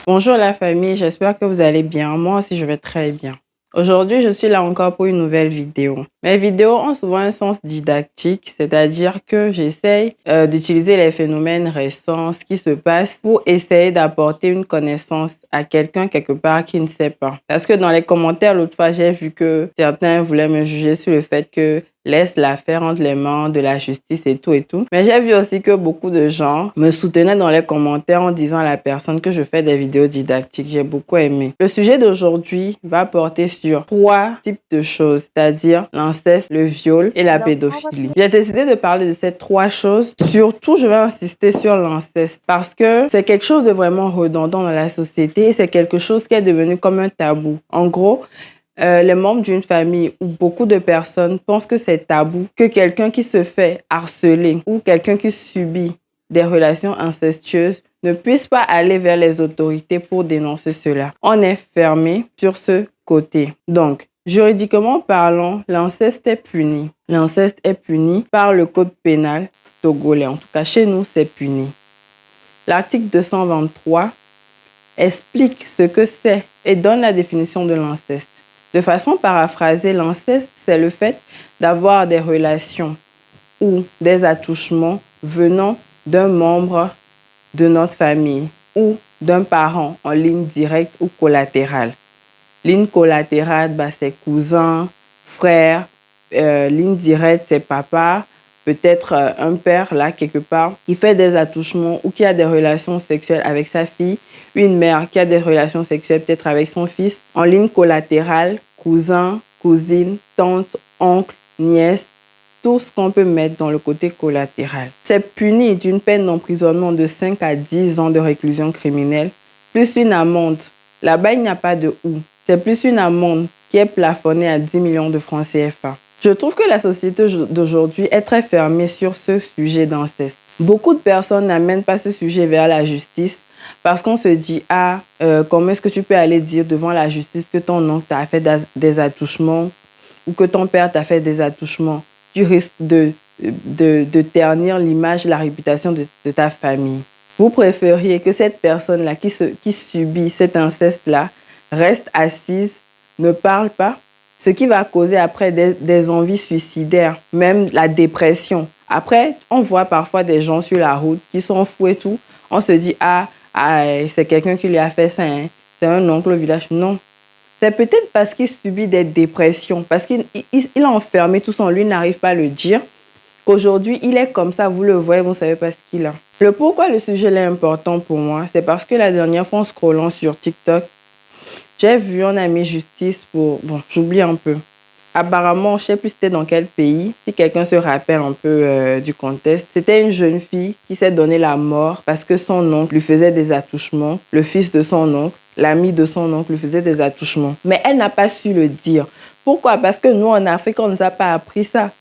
Bonjour la famille, j'espère que vous allez bien. Moi aussi, je vais très bien. Aujourd'hui, je suis là encore pour une nouvelle vidéo. Mes vidéos ont souvent un sens didactique, c'est-à-dire que j'essaye d'utiliser les phénomènes récents, ce qui se passe, pour essayer d'apporter une connaissance à quelqu'un quelque part qui ne sait pas. Parce que dans les commentaires, l'autre fois, j'ai vu que certains voulaient me juger sur le fait que laisse l'affaire entre les mains de la justice et tout et tout. Mais j'ai vu aussi que beaucoup de gens me soutenaient dans les commentaires en disant à la personne que je fais des vidéos didactiques. J'ai beaucoup aimé. Le sujet d'aujourd'hui va porter sur 3 types de choses, c'est-à-dire l'inceste, le viol et la pédophilie. J'ai décidé de parler de ces 3 choses. Surtout, je vais insister sur l'inceste parce que c'est quelque chose de vraiment redondant dans la société et c'est quelque chose qui est devenu comme un tabou. En gros, les membres d'une famille ou beaucoup de personnes pensent que c'est tabou, que quelqu'un qui se fait harceler ou quelqu'un qui subit des relations incestueuses ne puisse pas aller vers les autorités pour dénoncer cela. On est fermé sur ce côté. Donc, juridiquement parlant, l'inceste est puni. L'inceste est puni par le code pénal togolais. En tout cas, chez nous, c'est puni. L'article 223 explique ce que c'est et donne la définition de l'inceste. De façon paraphrasée, l'inceste, c'est le fait d'avoir des relations ou des attouchements venant d'un membre de notre famille ou d'un parent en ligne directe ou collatérale. Ligne collatérale, c'est cousin, frère. Ligne directe, c'est papa. Peut-être un père, là, quelque part, qui fait des attouchements ou qui a des relations sexuelles avec sa fille. Une mère qui a des relations sexuelles peut-être avec son fils. En ligne collatérale, cousin, cousine, tante, oncle, nièce, tout ce qu'on peut mettre dans le côté collatéral. C'est puni d'une peine d'emprisonnement de 5 à 10 ans de réclusion criminelle, plus une amende. Là-bas, il n'y a pas de « ou ». C'est plus une amende qui est plafonnée à 10 millions de francs CFA. Je trouve que la société d'aujourd'hui est très fermée sur ce sujet d'inceste. Beaucoup de personnes n'amènent pas ce sujet vers la justice parce qu'on se dit « Ah, comment est-ce que tu peux aller dire devant la justice que ton oncle t'a fait des attouchements ou que ton père t'a fait des attouchements? Tu risques de ternir l'image, la réputation de ta famille. » Vous préfériez que cette personne-là qui subit cet inceste-là reste assise, ne parle pas, ce qui va causer après des envies suicidaires, même la dépression. Après, on voit parfois des gens sur la route qui sont fous et tout. On se dit, c'est quelqu'un qui lui a fait ça, hein. C'est un oncle au village. Non. C'est peut-être parce qu'il subit des dépressions, parce qu'il a enfermé tout son, lui n'arrive pas à le dire, qu'aujourd'hui, il est comme ça, vous le voyez, vous ne savez pas ce qu'il a. Le pourquoi le sujet est important pour moi, c'est parce que la dernière fois, en scrollant sur TikTok, j'ai vu, on a mis justice pour... Bon, j'oublie un peu. Apparemment, je ne sais plus c'était dans quel pays, si quelqu'un se rappelle un peu du contexte, c'était une jeune fille qui s'est donné la mort parce que son oncle lui faisait des attouchements, le fils de son oncle, l'ami de son oncle lui faisait des attouchements. Mais elle n'a pas su le dire. Pourquoi? Parce que nous, en Afrique, on ne nous a pas appris ça.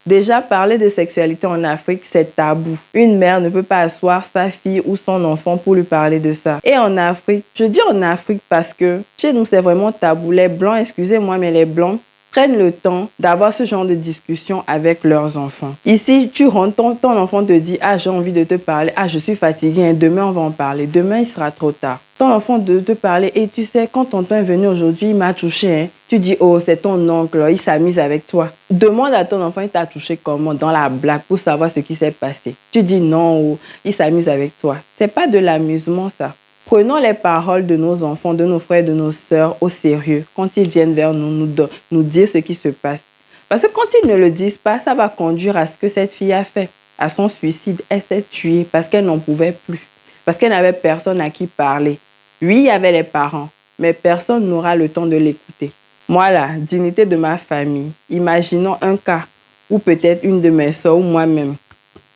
Déjà, parler de sexualité en Afrique, c'est tabou. Une mère ne peut pas asseoir sa fille ou son enfant pour lui parler de ça. Et en Afrique, je dis en Afrique parce que chez nous, c'est vraiment tabou. Les Blancs, excusez-moi, mais les Blancs prennent le temps d'avoir ce genre de discussion avec leurs enfants. Ici, tu rentres, ton enfant te dit « Ah, j'ai envie de te parler. Ah, je suis fatiguée. Demain, on va en parler. Demain, il sera trop tard. » Ton enfant de te parler et tu sais, quand tonton est venu aujourd'hui, il m'a touché. Hein. Tu dis « Oh, c'est ton oncle, il s'amuse avec toi. » Demande à ton enfant, il t'a touché comment? Dans la blague pour savoir ce qui s'est passé. Tu dis « Non, oh, il s'amuse avec toi. » C'est pas de l'amusement, ça. Prenons les paroles de nos enfants, de nos frères, de nos sœurs au sérieux quand ils viennent vers nous, nous dire ce qui se passe. Parce que quand ils ne le disent pas, ça va conduire à ce que cette fille a fait, à son suicide. Elle s'est tuée parce qu'elle n'en pouvait plus, parce qu'elle n'avait personne à qui parler. Oui, il y avait les parents, mais personne n'aura le temps de l'écouter. Moi, la dignité de ma famille, imaginons un cas où peut-être une de mes sœurs ou moi-même,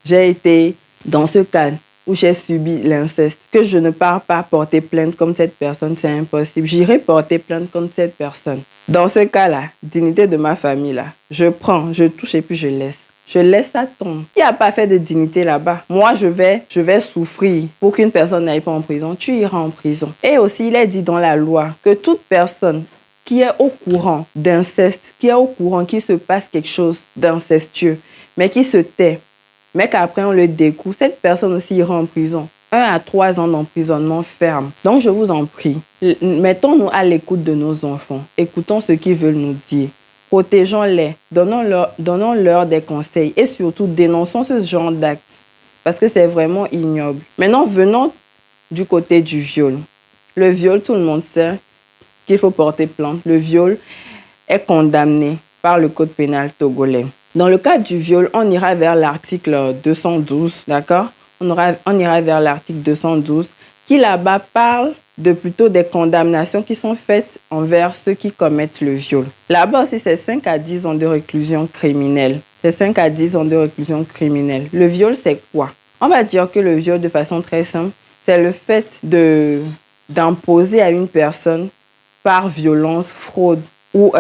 j'ai été dans ce cas où j'ai subi l'inceste, que je ne pars pas porter plainte comme cette personne, c'est impossible. J'irai porter plainte comme cette personne. Dans ce cas-là, dignité de ma famille, là, je prends, je touche et puis je laisse. Je laisse ça tomber. Il n'y a pas fait de dignité là-bas. Moi, je vais souffrir pour qu'une personne n'aille pas en prison. Tu iras en prison. Et aussi, il est dit dans la loi que toute personne qui est au courant d'inceste, qui est au courant qu'il se passe quelque chose d'incestueux, mais qui se tait, mais qu'après on le découvre, cette personne aussi ira en prison. 1 à 3 ans d'emprisonnement ferme. Donc, je vous en prie, mettons-nous à l'écoute de nos enfants. Écoutons ce qu'ils veulent nous dire. Protégeons-les, donnons-leur des conseils et surtout dénonçons ce genre d'actes parce que c'est vraiment ignoble. Maintenant, venons du côté du viol. Le viol, tout le monde sait qu'il faut porter plainte. Le viol est condamné par le code pénal togolais. Dans le cas du viol, on ira vers l'article 212, d'accord? On ira vers l'article 212 qui là-bas parle plutôt des condamnations qui sont faites envers ceux qui commettent le viol. Là-bas aussi, c'est 5 à 10 ans de réclusion criminelle. C'est 5 à 10 ans de réclusion criminelle. Le viol, c'est quoi? On va dire que le viol, de façon très simple, c'est le fait d'imposer à une personne par violence, fraude ou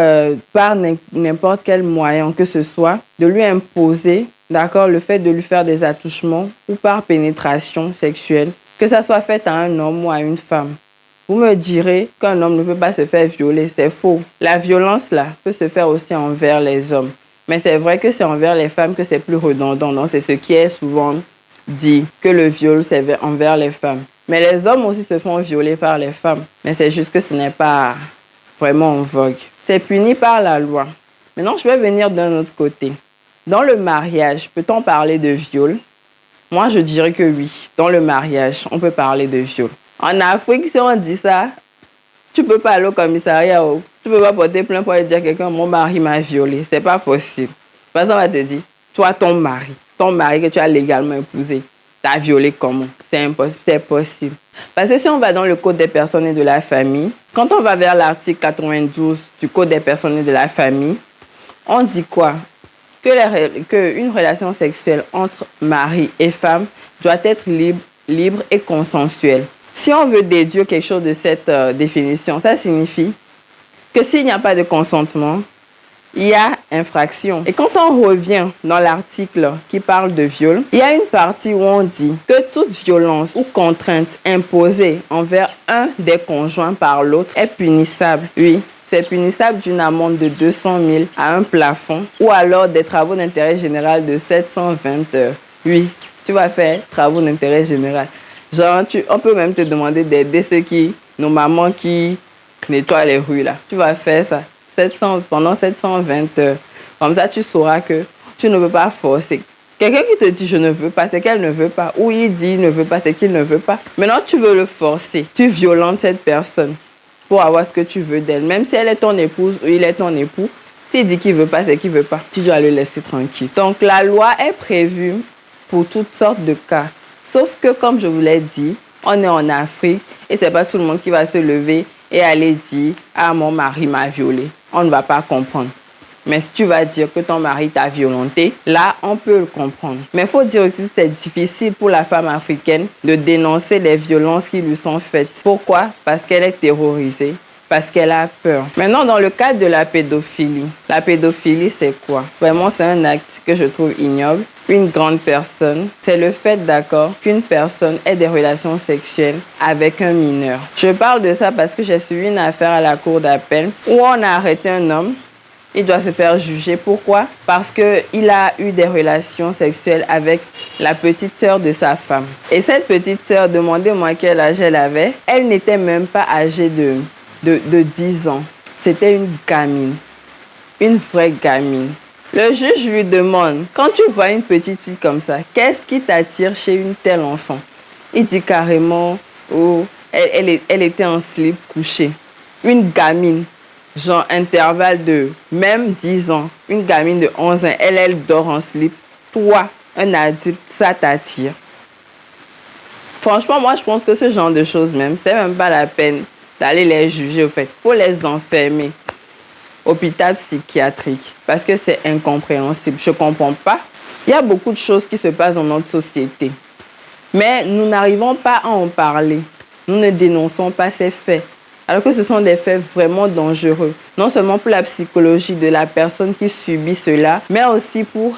par n'importe quel moyen que ce soit, de lui imposer, d'accord, le fait de lui faire des attouchements ou par pénétration sexuelle, que ça soit fait à un homme ou à une femme. Vous me direz qu'un homme ne peut pas se faire violer, c'est faux. La violence, là, peut se faire aussi envers les hommes. Mais c'est vrai que c'est envers les femmes que c'est plus redondant. Donc, c'est ce qui est souvent dit, que le viol, c'est envers les femmes. Mais les hommes aussi se font violer par les femmes. Mais c'est juste que ce n'est pas vraiment en vogue. C'est puni par la loi. Maintenant, je vais venir d'un autre côté. Dans le mariage, peut-on parler de viol? Moi, je dirais que oui. Dans le mariage, on peut parler de viol. En Afrique, si on dit ça, tu peux pas aller au commissariat. Tu peux pas porter plainte pour aller dire à quelqu'un, mon mari m'a violé. C'est pas possible. Parce qu'on va te dire, toi, ton mari que tu as légalement épousé, t'as violé comment? C'est impossible. C'est possible. Parce que si on va dans le Code des personnes et de la famille, quand on va vers l'article 92 du Code des personnes et de la famille, on dit quoi? Qu'une relation sexuelle entre mari et femme doit être libre et consensuelle. Si on veut déduire quelque chose de cette définition, ça signifie que s'il n'y a pas de consentement, il y a infraction. Et quand on revient dans l'article qui parle de viol, il y a une partie où on dit que toute violence ou contrainte imposée envers un des conjoints par l'autre est punissable. Oui, c'est punissable d'une amende de 200 000 à un plafond ou alors des travaux d'intérêt général de 720 heures. Oui, tu vas faire travaux d'intérêt général. Genre, on peut même te demander d'aider nos mamans qui nettoient les rues là. Tu vas faire ça pendant 720 heures. Comme ça, tu sauras que tu ne peux pas forcer. Quelqu'un qui te dit je ne veux pas, c'est qu'elle ne veut pas. Ou il dit il ne veut pas, c'est qu'il ne veut pas. Maintenant, tu veux le forcer. Tu violentes cette personne pour avoir ce que tu veux d'elle. Même si elle est ton épouse ou il est ton époux, s'il dit qu'il ne veut pas, c'est qu'il ne veut pas. Tu dois le laisser tranquille. Donc, la loi est prévue pour toutes sortes de cas. Sauf que, comme je vous l'ai dit, on est en Afrique et ce n'est pas tout le monde qui va se lever et aller dire « Ah, mon mari m'a violé ». On ne va pas comprendre. Mais si tu vas dire que ton mari t'a violenté, là, on peut le comprendre. Mais il faut dire aussi que c'est difficile pour la femme africaine de dénoncer les violences qui lui sont faites. Pourquoi? Parce qu'elle est terrorisée, parce qu'elle a peur. Maintenant, dans le cadre de la pédophilie c'est quoi? Vraiment, c'est un acte que je trouve ignoble. Une grande personne, c'est le fait, d'accord, qu'une personne ait des relations sexuelles avec un mineur. Je parle de ça parce que j'ai suivi une affaire à la cour d'appel où on a arrêté un homme. Il doit se faire juger. Pourquoi? Parce qu'il a eu des relations sexuelles avec la petite sœur de sa femme. Et cette petite sœur, demandez-moi quel âge elle avait. Elle n'était même pas âgée de 10 ans. C'était une gamine. Une vraie gamine. Le juge lui demande, quand tu vois une petite fille comme ça, qu'est-ce qui t'attire chez une telle enfant? Il dit carrément, oh, elle était en slip couchée. Une gamine, genre intervalle de même 10 ans. Une gamine de 11 ans, elle dort en slip. Toi, un adulte, ça t'attire. Franchement, moi, je pense que ce genre de choses même, c'est même pas la peine d'aller les juger, au fait. Il faut les enfermer. Hôpital psychiatrique, parce que c'est incompréhensible. Je ne comprends pas. Il y a beaucoup de choses qui se passent dans notre société. Mais nous n'arrivons pas à en parler. Nous ne dénonçons pas ces faits. Alors que ce sont des faits vraiment dangereux. Non seulement pour la psychologie de la personne qui subit cela, mais aussi pour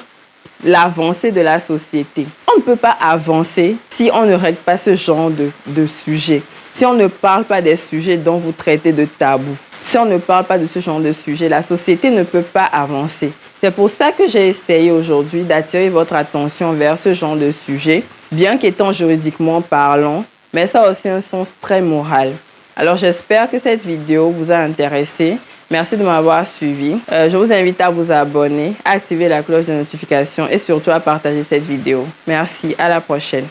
l'avancée de la société. On ne peut pas avancer si on ne règle pas ce genre de sujet. Si on ne parle pas des sujets dont vous traitez de tabous. Si on ne parle pas de ce genre de sujet, la société ne peut pas avancer. C'est pour ça que j'ai essayé aujourd'hui d'attirer votre attention vers ce genre de sujet bien qu'étant juridiquement parlant, mais ça a aussi un sens très moral. Alors j'espère que cette vidéo vous a intéressé. Merci de m'avoir suivi. Je vous invite à vous abonner, à activer la cloche de notification et surtout à partager cette vidéo. Merci, à la prochaine.